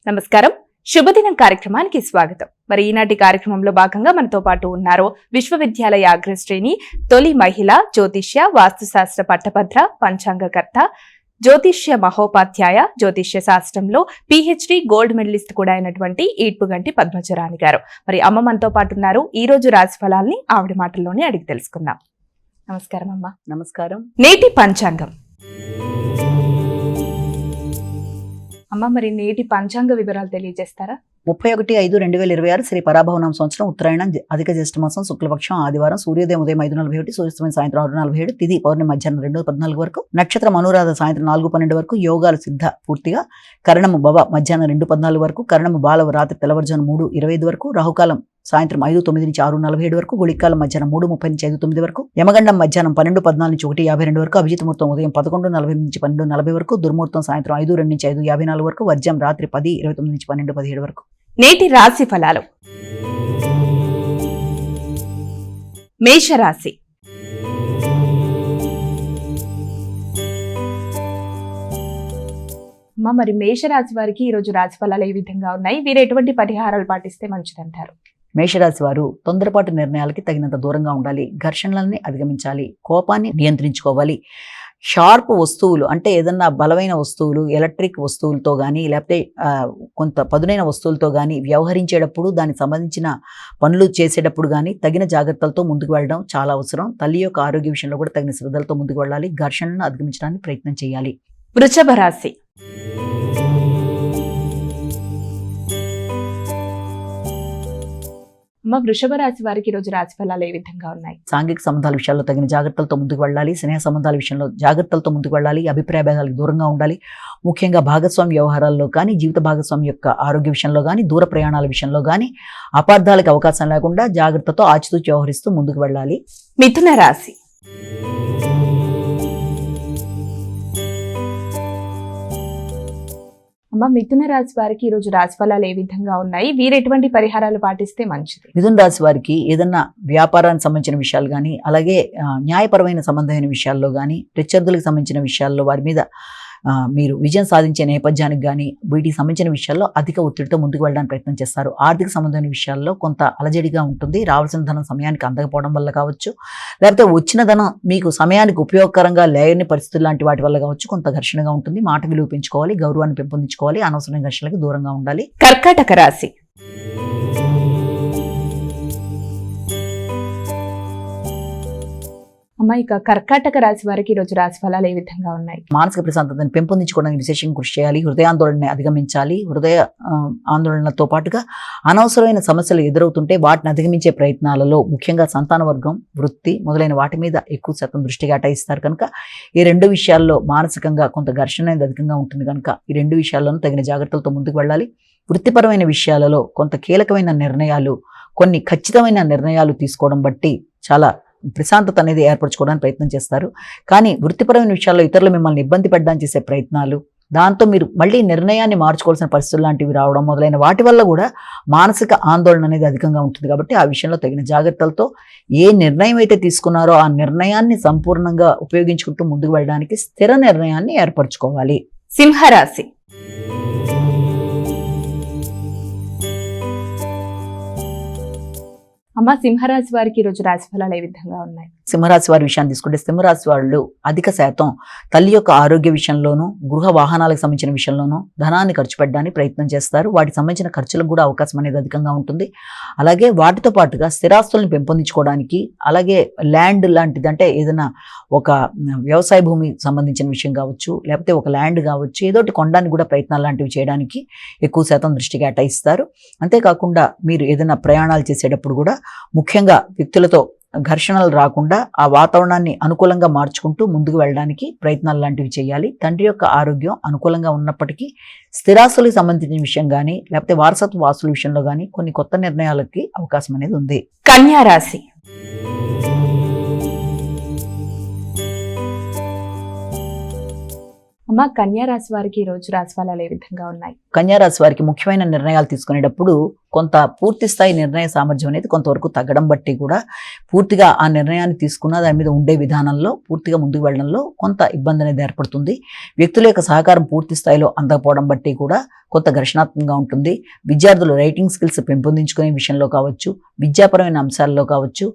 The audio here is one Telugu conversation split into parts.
నమస్కారం. శుభదినం కార్యక్రమానికి స్వాగతం. మరి ఈనాటి కార్యక్రమంలో భాగంగా మనతో పాటు ఉన్నారు విశ్వవిద్యాలయ అగ్రశ్రేణి తొలి మహిళ జ్యోతిష్య వాస్తుశాస్త్ర పట్టభద్ర పంచాంగకర్త జ్యోతిష్య మహోపాధ్యాయ జ్యోతిష్య శాస్త్రంలో PhD గోల్డ్ మెడలిస్ట్ కూడా అయినటువంటి ఈడ్పుగంటి పద్మజరాణి గారు. మరి అమ్మ మనతో పాటు ఉన్నారు. ఈ రోజు రాశి ఫలాల్ని ఆవిడ మాటల్లోనే అడిగి తెలుసుకుందాం. నమస్కారం అమ్మ. నమస్కారం. నేటి పంచాంగం అమ్మ, మరి నేటి పంచాంగ వివరాలు తెలియజేస్తారా? 31/5/2026 శ్రీ పరాభవనామ సంవత్సరం ఉత్తరాయణం అధిక జ్యేష్ఠ మాసం శుక్లపక్షం ఆదివారం సూర్యోదయం ఉదయం 5:47 సూర్యాస్తమయం సాయంత్రం 6:47 తిథి పౌర్ణమి మధ్యాహ్నం 2:14 వరకు నక్షత్రం అనురాధ సాయంత్రం 4:12 వరకు యోగాలు సిద్ధ పూర్తిగా కరణము భవ మధ్యాహ్నం 2:14 వరకు కరణము బాలవ రాత్రి తెల్లవారుజాము 3:25 వరకు రాహుకాలం సాయంత్రం 5:09 నుంచి 6:47 వరకు గుళికాలం మధ్యాహ్నం 3:30 నుంచి 5:09 వరకు యమగండం మధ్యాహ్నం 12:14 నుంచి 1:52 వరకు అభిజిత్ ముహూర్తం ఉదయం 11:40 నుంచి 12:40 వరకు దుర్ముహూర్తం సాయంత్రం 5:02 నుంచి 5:54 వరకు వర్జ్యం రాత్రి 10:29 నుంచి 12:17 వరకు. నేటి రాశి ఫలాలు. మేషరాశి. మరి మేషరాశి వారికి ఈ రోజు రాశి ఫలాలు ఏ విధంగా ఉన్నాయి? వీరు ఎటువంటి పరిహారాలు పాటిస్తే మంచిదంటారు? మేషరాశి వారు తొందరపాటు నిర్ణయాలకి తగినంత దూరంగా ఉండాలి. ఘర్షణలని అధిగమించాలి. కోపాన్ని నియంత్రించుకోవాలి. షార్ప్ వస్తువులు అంటే ఏదన్నా బలమైన వస్తువులు ఎలక్ట్రిక్ వస్తువులతో కానీ లేకపోతే కొంత పదునైన వస్తువులతో కానీ వ్యవహరించేటప్పుడు దానికి సంబంధించిన పనులు చేసేటప్పుడు కానీ తగిన జాగ్రత్తలతో ముందుకు వెళ్ళడం చాలా అవసరం. తల్లి యొక్క ఆరోగ్య విషయంలో కూడా తగిన శ్రద్ధలతో ముందుకు వెళ్ళాలి. ఘర్షణను అధిగమించడానికి ప్రయత్నం చేయాలి. వృషభ రాశి. వృషభ రాశి వారికి ఈ రోజు రాశి ఫలాలు ఏ విధంగా ఉన్నాయి? సాంఘిక సంబంధాల విషయాల్లో తగిన జాగ్రత్తలతో ముందుకు వెళ్ళాలి. స్నేహ సంబంధాల విషయంలో జాగ్రత్తలతో ముందుకు వెళ్ళాలి. అభిప్రాయ భేదాలకు దూరంగా ఉండాలి. ముఖ్యంగా భాగస్వామి వ్యవహారాల్లో కానీ జీవిత భాగస్వామి యొక్క ఆరోగ్య విషయంలో కానీ దూర ప్రయాణాల విషయంలో కానీ అపార్థాలకు అవకాశం లేకుండా జాగ్రత్తతో ఆచితూచి వ్యవహరిస్తూ ముందుకు వెళ్ళాలి. మిథున రాశి. మిథున రాశి వారికి ఈ రోజు రాశి ఫలాలు ఏ విధంగా ఉన్నాయి? వీరు ఎటువంటి పరిహారాలు పాటిస్తే మంచిది? మిథున రాశి వారికి ఏదన్నా వ్యాపారానికి సంబంధించిన విషయాలు కానీ అలాగే న్యాయపరమైన సంబంధమైన విషయాల్లో కానీ ప్రత్యర్థులకు సంబంధించిన విషయాల్లో వారి మీద మీరు విజయం సాధించే నేపథ్యానికి కానీ వీటికి సంబంధించిన విషయాల్లో అధిక ఒత్తిడితో ముందుకు వెళ్ళడానికి ప్రయత్నం చేస్తారు. ఆర్థిక సంబంధమైన విషయాల్లో కొంత అలజడిగా ఉంటుంది. రావాల్సిన ధనం సమయానికి అందకపోవడం వల్ల కావచ్చు, లేకపోతే వచ్చిన ధనం మీకు సమయానికి ఉపయోగకరంగా లేని పరిస్థితులు లాంటి వాటి వల్ల కావచ్చు కొంత ఘర్షణగా ఉంటుంది. మాట విలువ పెంచుకోవాలి. గౌరవాన్ని పెంపొందించుకోవాలి. అనవసరమైన ఘర్షణలకు దూరంగా ఉండాలి. కర్కాటక రాశి. ఇక కర్కాటక రాశి వారికి ఈ రోజు రాశి ఫలాలు ఏ విధంగా ఉన్నాయి? మానసిక ప్రశాంతతను పెంపొందించుకోవడానికి విశేషంగా కృషి చేయాలి. హృదయాందోళనని అధిగమించాలి. హృదయ ఆందోళనలతో పాటుగా అనవసరమైన సమస్యలు ఎదురవుతుంటే వాటిని అధిగమించే ప్రయత్నాలలో ముఖ్యంగా సంతాన వర్గం, వృత్తి మొదలైన వాటి మీద ఎక్కువ శాతం దృష్టి కేటాయిస్తారు కనుక ఈ రెండు విషయాల్లో మానసికంగా కొంత ఘర్షణ అనేది అధికంగా ఉంటుంది కనుక ఈ రెండు విషయాల్లోనూ తగిన జాగ్రత్తలతో ముందుకు వెళ్ళాలి. వృత్తిపరమైన విషయాలలో కొంత కీలకమైన నిర్ణయాలు, కొన్ని ఖచ్చితమైన నిర్ణయాలు తీసుకోవడం బట్టి చాలా ప్రశాంతత అనేది ఏర్పరచుకోవడానికి ప్రయత్నం చేస్తారు. కానీ వృత్తిపరమైన విషయాల్లో ఇతరులు మిమ్మల్ని ఇబ్బంది పెట్టడానికి చేసే ప్రయత్నాలు, దాంతో మీరు మళ్ళీ నిర్ణయాన్ని మార్చుకోవాల్సిన పరిస్థితులు లాంటివి రావడం మొదలైన వాటి వల్ల కూడా మానసిక ఆందోళన అనేది అధికంగా ఉంటుంది. కాబట్టి ఆ విషయంలో తగిన జాగ్రత్తలతో ఏ నిర్ణయం అయితే తీసుకున్నారో ఆ నిర్ణయాన్ని సంపూర్ణంగా ఉపయోగించుకుంటూ ముందుకు వెళ్ళడానికి స్థిర నిర్ణయాన్ని ఏర్పరచుకోవాలి. సింహరాశి. సింహరాశి వారికి ఈ రోజు రాశి ఫలాలు ఏ విధంగా ఉన్నాయి? సింహరాశి వారి విషయాన్ని తీసుకుంటే సింహరాశి వాళ్ళు అధిక శాతం తల్లి యొక్క ఆరోగ్య విషయంలోనూ గృహ వాహనాలకు సంబంధించిన విషయంలోనూ ధనాన్ని ఖర్చు పెట్టడానికి ప్రయత్నం చేస్తారు. వాటికి సంబంధించిన ఖర్చులకు కూడా అవకాశం అనేది అధికంగా ఉంటుంది. అలాగే వాటితో పాటుగా స్థిరాస్తులను పెంపొందించుకోవడానికి అలాగే ల్యాండ్ లాంటిది అంటే ఏదైనా ఒక వ్యవసాయ భూమి సంబంధించిన విషయం కావచ్చు, లేకపోతే ఒక ల్యాండ్ కావచ్చు, ఏదోటి కొనడానికి కూడా ప్రయత్నాలు లాంటివి చేయడానికి ఎక్కువ శాతం దృష్టి కేటాయిస్తారు. అంతేకాకుండా మీరు ఏదైనా ప్రయాణాలు చేసేటప్పుడు కూడా ముఖ్యంగా వ్యక్తులతో ఘర్షణలు రాకుండా ఆ వాతావరణాన్ని అనుకూలంగా మార్చుకుంటూ ముందుకు వెళ్ళడానికి ప్రయత్నాలు లాంటివి చేయాలి. తండ్రి యొక్క ఆరోగ్యం అనుకూలంగా ఉన్నప్పటికీ స్థిరాస్తులకు సంబంధించిన విషయం కానీ లేకపోతే వారసత్వ వాసుల విషయంలో కానీ కొన్ని కొత్త నిర్ణయాలకి అవకాశం అనేది ఉంది. కన్యా రాశి. అమ్మ, కన్యా రాశి వారికి ఈ రోజు రాశి ఫలాలు ఏ విధంగా ఉన్నాయి? కన్యా రాశి వారికి ముఖ్యమైన నిర్ణయాలు తీసుకునేటప్పుడు కొంత పూర్తి స్థాయి నిర్ణయ సామర్థ్యం అనేది కొంతవరకు తగ్గడం బట్టి కూడా పూర్తిగా ఆ నిర్ణయాన్ని తీసుకున్న దాని మీద ఉండే విధానంలో పూర్తిగా ముందుకు వెళ్ళడంలో కొంత ఇబ్బంది అనేది ఏర్పడుతుంది. వ్యక్తుల యొక్క సహకారం పూర్తి స్థాయిలో అందకపోవడం బట్టి కూడా కొంత ఘర్షణాత్మకంగా ఉంటుంది. విద్యార్థులు రైటింగ్ స్కిల్స్ పెంపొందించుకునే విషయంలో కావచ్చు, విద్యాపరమైన అంశాల్లో కావచ్చు,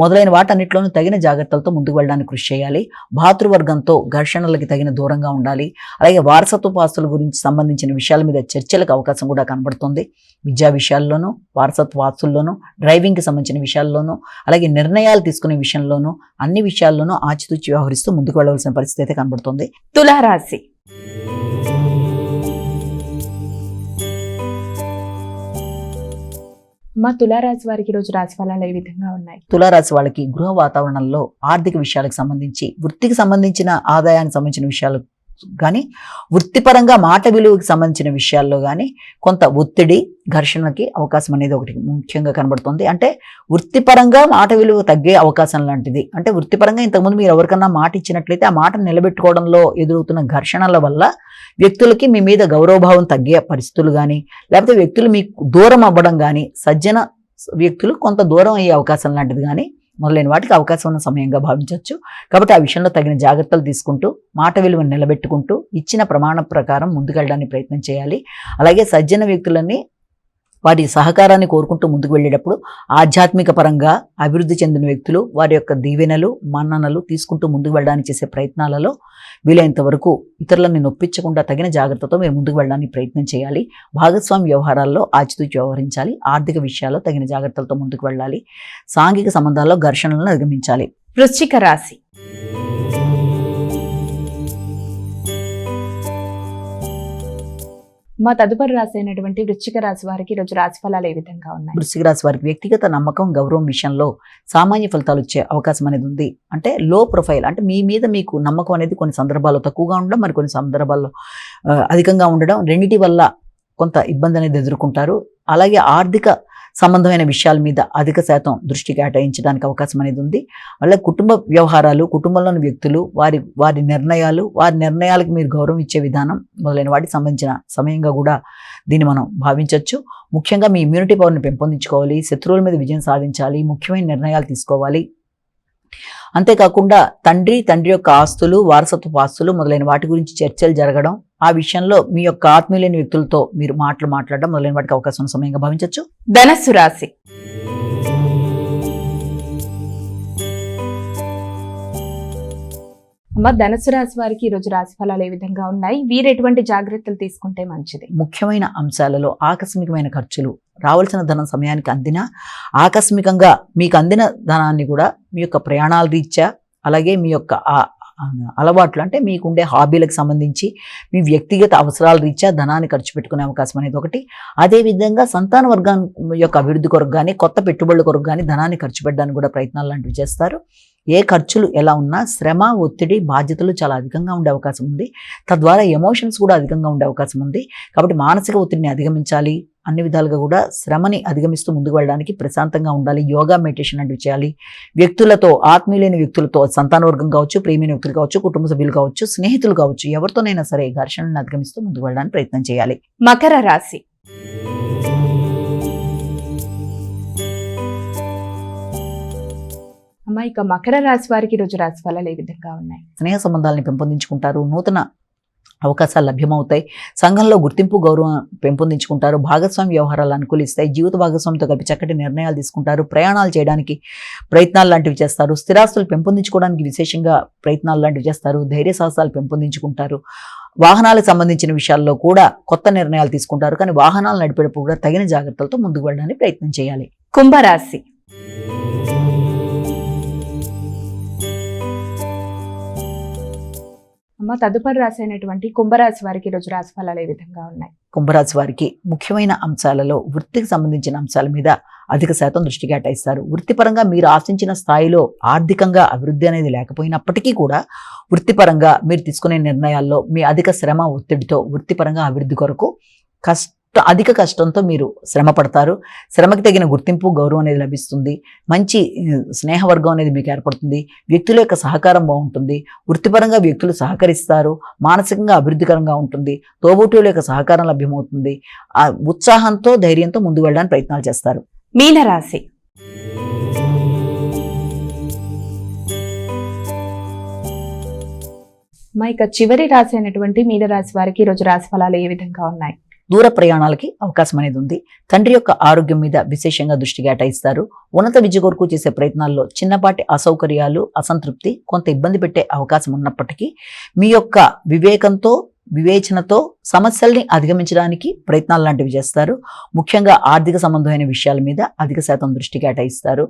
మొదలైన వాటన్నిటిలోనూ తగిన జాగ్రత్తలతో ముందుకు వెళ్ళడానికి కృషి చేయాలి. భాతృవర్గంతో ఘర్షణలకి తగిన దూరంగా ఉండాలి. అలాగే వారసత్వ ఆస్తుల గురించి సంబంధించిన విషయాల మీద చర్చలకు అవకాశం కూడా కనబడుతుంది. విద్యా విషయాల్లోనూ, వారసత్వ ఆస్తుల్లోనూ, డ్రైవింగ్కి సంబంధించిన విషయాల్లోనూ, అలాగే నిర్ణయాలు తీసుకునే విషయంలోనూ, అన్ని విషయాల్లోనూ ఆచితూచి వ్యవహరిస్తూ ముందుకు వెళ్ళవలసిన పరిస్థితి అయితే కనబడుతుంది. తులారాశి. మా తులారాశి వారికి రోజు రాశి ఫలాలు ఏ విధంగా ఉన్నాయి? తులారాశి వాళ్ళకి గృహ వాతావరణంలో ఆర్థిక విషయాలకు సంబంధించి, వృత్తికి సంబంధించిన ఆదాయానికి సంబంధించిన విషయాలు కానీ, వృత్తిపరంగా మాట విలువకి సంబంధించిన విషయాల్లో కానీ కొంత ఒత్తిడి, ఘర్షణకి అవకాశం అనేది ఒకటి ముఖ్యంగా కనబడుతుంది. అంటే వృత్తిపరంగా మాట విలువ తగ్గే అవకాశం లాంటిది. అంటే వృత్తిపరంగా ఇంతకుముందు మీరు ఎవరికన్నా మాట ఇచ్చినట్లయితే ఆ మాట నిలబెట్టుకోవడంలో ఎదురవుతున్న ఘర్షణల వల్ల వ్యక్తులకి మీ మీద గౌరవభావం తగ్గే పరిస్థితులు కానీ, లేకపోతే వ్యక్తులు మీకు దూరం అవ్వడం కానీ, సజ్జన వ్యక్తులు కొంత దూరం అయ్యే అవకాశం లాంటిది కానీ మొదలైన వాటికి అవకాశం ఉన్న సమయంగా భావించవచ్చు. కాబట్టి ఆ విషయంలో తగిన జాగ్రత్తలు తీసుకుంటూ మాట విలువను నిలబెట్టుకుంటూ ఇచ్చిన ప్రమాణం ప్రకారం ముందుకెళ్ళడానికి ప్రయత్నం చేయాలి. అలాగే సజ్జన వ్యక్తులని వారి సహకారాన్ని కోరుకుంటూ ముందుకు వెళ్ళేటప్పుడు ఆధ్యాత్మిక పరంగా అభివృద్ధి చెందిన వ్యక్తులు వారి యొక్క దీవెనలు, మన్ననలు తీసుకుంటూ ముందుకు వెళ్ళడానికి చేసే ప్రయత్నాలలో వీలైనంత వరకు ఇతరులని నొప్పించకుండా తగిన జాగ్రత్తతో మీరు ముందుకు వెళ్ళడానికి ప్రయత్నం చేయాలి. భాగస్వామి వ్యవహారాల్లో ఆచితూచి వ్యవహరించాలి. ఆర్థిక విషయాల్లో తగిన జాగ్రత్తలతో ముందుకు వెళ్ళాలి. సాంఘిక సంబంధాల్లో ఘర్షణలను అధిగమించాలి. వృశ్చిక రాశి. మా తదుపరి రాశి అయినటువంటి వృశ్చిక రాశి వారికి రోజు రాశి ఫలాలు ఏ విధంగా ఉన్నాయి? వృశ్చిక రాశి వారికి వ్యక్తిగత నమ్మకం, గౌరవం విషయంలో సామాన్య ఫలితాలు వచ్చే అవకాశం అనేది ఉంది. అంటే లో ప్రొఫైల్, అంటే మీ మీద మీకు నమ్మకం అనేది కొన్ని సందర్భాల్లో తక్కువగా ఉండడం, మరి కొన్ని సందర్భాల్లో అధికంగా ఉండడం, రెండిటి వల్ల కొంత ఇబ్బంది అనేది ఎదుర్కొంటారు. అలాగే ఆర్థిక సంబంధమైన విషయాల మీద అధిక శాతం దృష్టి కేటాయించడానికి అవకాశం అనేది ఉంది. అలాగే కుటుంబ వ్యవహారాలు, కుటుంబంలోని వ్యక్తులు, వారి నిర్ణయాలకు మీరు గౌరవం ఇచ్చే విధానం మొదలైన వాటికి సంబంధించిన సమయంగా కూడా దీన్ని మనం భావించవచ్చు. ముఖ్యంగా మీ ఇమ్యూనిటీ పవర్ని పెంపొందించుకోవాలి. శత్రువుల మీద విజయం సాధించాలి. ముఖ్యమైన నిర్ణయాలు తీసుకోవాలి. అంతేకాకుండా తండ్రి యొక్క ఆస్తులు, వారసత్వ ఆస్తులు మొదలైన వాటి గురించి చర్చలు జరగడం, ఆ విషయంలో మీ యొక్క ఆత్మీయులైన వ్యక్తులతో మీరు మాట్లాడడం మొదలైన వాటికి అవకాశం ఉన్న సమయంగా భావించవచ్చు. ధనస్సు రాశి. అమ్మ, ధనుసు రాశి వారికి ఈ రోజు రాశి ఫలాలు ఏ విధంగా ఉన్నాయి? వీరు ఎటువంటి జాగ్రత్తలు తీసుకుంటే మంచిది? ముఖ్యమైన అంశాలలో ఆకస్మికమైన ఖర్చులు, రావాల్సిన ధనం సమయానికి అందినా ఆకస్మికంగా మీకు అందిన ధనాన్ని కూడా మీ యొక్క ప్రయాణాల రీత్యా, అలాగే మీ యొక్క అలవాట్లు అంటే మీకుండే హాబీలకు సంబంధించి మీ వ్యక్తిగత అవసరాల రీత్యా ధనాన్ని ఖర్చు పెట్టుకునే అవకాశం అనేది ఒకటి. అదేవిధంగా సంతాన వర్గం యొక్క అభివృద్ధి కొరకు కానీ, కొత్త పెట్టుబడుల కొరకు కానీ ధనాన్ని ఖర్చు పెట్టడానికి కూడా ప్రయత్నాలు లాంటివి చేస్తారు. ఏ ఖర్చులు ఎలా ఉన్నా శ్రమ, ఒత్తిడి, బాధ్యతలు చాలా అధికంగా ఉండే అవకాశం ఉంది. తద్వారా ఎమోషన్స్ కూడా అధికంగా ఉండే అవకాశం ఉంది. కాబట్టి మానసిక ఒత్తిడిని అధిగమించాలి. అన్ని విధాలుగా కూడా శ్రమని అధిగమిస్తూ ముందుకు వెళ్ళడానికి ప్రశాంతంగా ఉండాలి. యోగా, మెడిటేషన్ లాంటివి చేయాలి. వ్యక్తులతో, ఆత్మీయులైన వ్యక్తులతో, సంతాన వర్గం కావచ్చు, ప్రియమైన వ్యక్తులు కావచ్చు, కుటుంబ సభ్యులు కావచ్చు, స్నేహితులు కావచ్చు, ఎవరితోనైనా సరే ఘర్షణను అధిగమిస్తూ ముందుకు వెళ్ళడానికి ప్రయత్నం చేయాలి. మకర రాశి. అమ్మా, ఇక మకర రాశి వారికి రోజు రాశి ఫలాలు ఏ విధంగా ఉన్నాయి? స్నేహ సంబంధాలను పెంపొందించుకుంటారు. నూతన అవకాశాలు లభ్యమవుతాయి. సంఘంలో గుర్తింపు, గౌరవం పెంపొందించుకుంటారు. భాగస్వామి వ్యవహారాలు అనుకూలిస్తాయి. జీవిత భాగస్వామితో కలిపి చక్కటి నిర్ణయాలు తీసుకుంటారు. ప్రయాణాలు చేయడానికి ప్రయత్నాలు లాంటివి చేస్తారు. స్థిరాస్తులు పెంపొందించుకోవడానికి విశేషంగా ప్రయత్నాలు లాంటివి చేస్తారు. ధైర్య సాహసాలు పెంపొందించుకుంటారు. వాహనాలకు సంబంధించిన విషయాల్లో కూడా కొత్త నిర్ణయాలు తీసుకుంటారు. కానీ వాహనాలు నడిపేటప్పుడు కూడా తగిన జాగ్రత్తలతో ముందుకు వెళ్ళడానికి ప్రయత్నం చేయాలి. కుంభరాశి. అమ్మ, తదుపరి రాశి అయినటువంటి కుంభరాశి వారికి ఈ రోజు రాశి ఫలాలు ఏ విధంగా ఉన్నాయి? కుంభరాశి వారికి ముఖ్యమైన అంశాలలో వృత్తికి సంబంధించిన అంశాల మీద అధిక శాతం దృష్టి కేటాయిస్తారు. వృత్తిపరంగా మీరు ఆశించిన స్థాయిలో ఆర్థికంగా అభివృద్ధి అనేది లేకపోయినప్పటికీ కూడా వృత్తిపరంగా మీరు తీసుకునే నిర్ణయాల్లో మీ అధిక శ్రమ, ఒత్తిడితో వృత్తిపరంగా అభివృద్ధి కొరకు అధిక కష్టంతో మీరు శ్రమ పడతారు. శ్రమకి తగిన గుర్తింపు, గౌరవం అనేది లభిస్తుంది. మంచి స్నేహవర్గం అనేది మీకు ఏర్పడుతుంది. వ్యక్తుల యొక్క సహకారం బాగుంటుంది. వృత్తిపరంగా వ్యక్తులు సహకరిస్తారు. మానసికంగా అభివృద్ధికరంగా ఉంటుంది. తోబుట్టువుల యొక్క సహకారం లభ్యమవుతుంది. ఆ ఉత్సాహంతో, ధైర్యంతో ముందుకు వెళ్ళడానికి ప్రయత్నాలు చేస్తారు. మీనరాశి. మా ఇక చివరి రాశి అయినటువంటి మీనరాశి వారికి ఈరోజు రాశి ఫలాలు ఏ విధంగా ఉన్నాయి? దూర ప్రయాణాలకి అవకాశం అనేది ఉంది. తండ్రి యొక్క ఆరోగ్యం మీద విశేషంగా దృష్టి కేటాయిస్తారు. ఉన్నత విద్య కొరకు చేసే ప్రయత్నాల్లో చిన్నపాటి అసౌకర్యాలు, అసంతృప్తి, కొంత ఇబ్బంది పెట్టే అవకాశం ఉన్నప్పటికీ మీ యొక్క వివేకంతో, వివేచనతో సమస్యల్ని అధిగమించడానికి ప్రయత్నాలు లాంటివి చేస్తారు. ముఖ్యంగా ఆర్థిక సంబంధమైన విషయాల మీద అధిక శాతం దృష్టి కేటాయిస్తారు.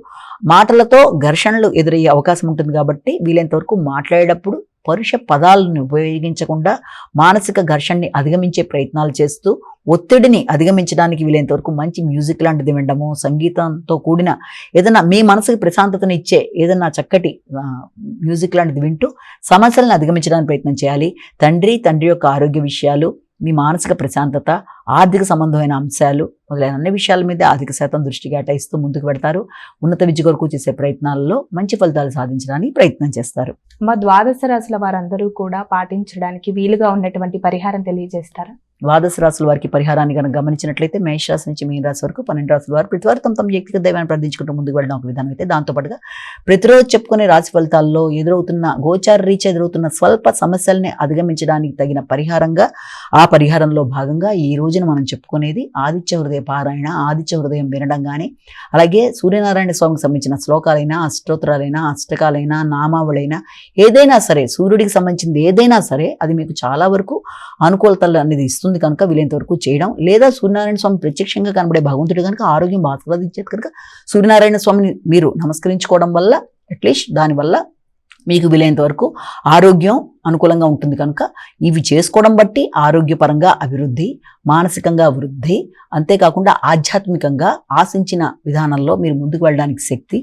మాటలతో ఘర్షణలు ఎదురయ్యే అవకాశం ఉంటుంది కాబట్టి వీలైనంత వరకు మాట్లాడేటప్పుడు పరుష పదాలను ఉపయోగించకుండా మానసిక ఘర్షణని అధిగమించే ప్రయత్నాలు చేస్తూ ఒత్తిడిని అధిగమించడానికి వీలైనంత వరకు మంచి మ్యూజిక్ లాంటిది వినడము, సంగీతంతో కూడిన ఏదైనా మీ మనసుకి ప్రశాంతతను ఇచ్చే ఏదైనా చక్కటి మ్యూజిక్ లాంటిది వింటూ సమస్యలను అధిగమించడానికి ప్రయత్నం చేయాలి. తండ్రి యొక్క ఆరోగ్య విషయాలు, మీ మానసిక ప్రశాంతత, ఆర్థిక సంబంధమైన అంశాలు మొదలైన అన్ని విషయాల మీద అధిక శాతం దృష్టి కేటాయిస్తూ ముందుకు పెడతారు. ఉన్నత విద్య కొరకు చేసే ప్రయత్నాల్లో మంచి ఫలితాలు సాధించడానికి ప్రయత్నం చేస్తారు. మా ద్వాదశ రాశుల వారందరూ కూడా పాటించడానికి వీలుగా ఉన్నటువంటి పరిహారం తెలియజేస్తారా? ద్వాదశ రాశుల వారికి పరిహారాన్ని కనుక గమనించినట్లయితే మేష రాశి నుంచి మీన రాశి వరకు 12 రాశుల వారు ప్రతివారు తమ వ్యక్తిగత దైవాన్ని ప్రార్థించుకుంటూ ముందుకు వెళ్ళడం ఒక విధానం అయితే, దాంతోపాటుగా ప్రతిరోజు చెప్పుకునే రాశి ఫలితాల్లో గోచార రీత్యా ఎదురవుతున్న స్వల్ప సమస్యల్ని అధిగమించడానికి తగిన పరిహారంగా, ఆ పరిహారంలో భాగంగా ఈ రోజున మనం చెప్పుకునేది ఆదిత్య హృదయ పారాయణ. ఆదిత్య హృదయం వినడం కానీ, అలాగే సూర్యనారాయణ స్వామికి సంబంధించిన శ్లోకాలైనా, అష్టోత్తరాలైనా, అష్టకాలైనా, నామావళైనా ఏదైనా సరే, సూర్యుడికి సంబంధించింది ఏదైనా సరే అది మీకు చాలా వరకు అనుకూలతలు అనేది ఇస్తుంది కనుక వీలైనంత వరకు చేయడం. లేదా సూర్యనారాయణ స్వామి ప్రత్యక్షంగా కనబడే భగవంతుడు కనుక ఆరోగ్యం బాధించేది కనుక సూర్యనారాయణ స్వామిని మీరు నమస్కరించుకోవడం వల్ల అట్లీస్ట్ దానివల్ల మీకు వీలైనంత వరకు ఆరోగ్యం అనుకూలంగా ఉంటుంది కనుక ఇవి చేసుకోవడం బట్టి ఆరోగ్యపరంగా అభివృద్ధి, మానసికంగా వృద్ధి, అంతేకాకుండా ఆధ్యాత్మికంగా ఆశించిన విధానంలో మీరు ముందుకు వెళ్ళడానికి శక్తి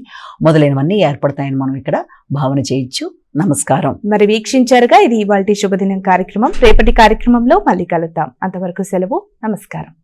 మొదలైనవన్నీ ఏర్పడతాయని మనం ఇక్కడ భావన చేయొచ్చు. నమస్కారం. మరి వీక్షించారుగా, ఇది ఇవాల్టి శుభదినం కార్యక్రమం. రేపటి కార్యక్రమంలో మళ్ళీ కలుద్దాం. అంతవరకు సెలవు. నమస్కారం.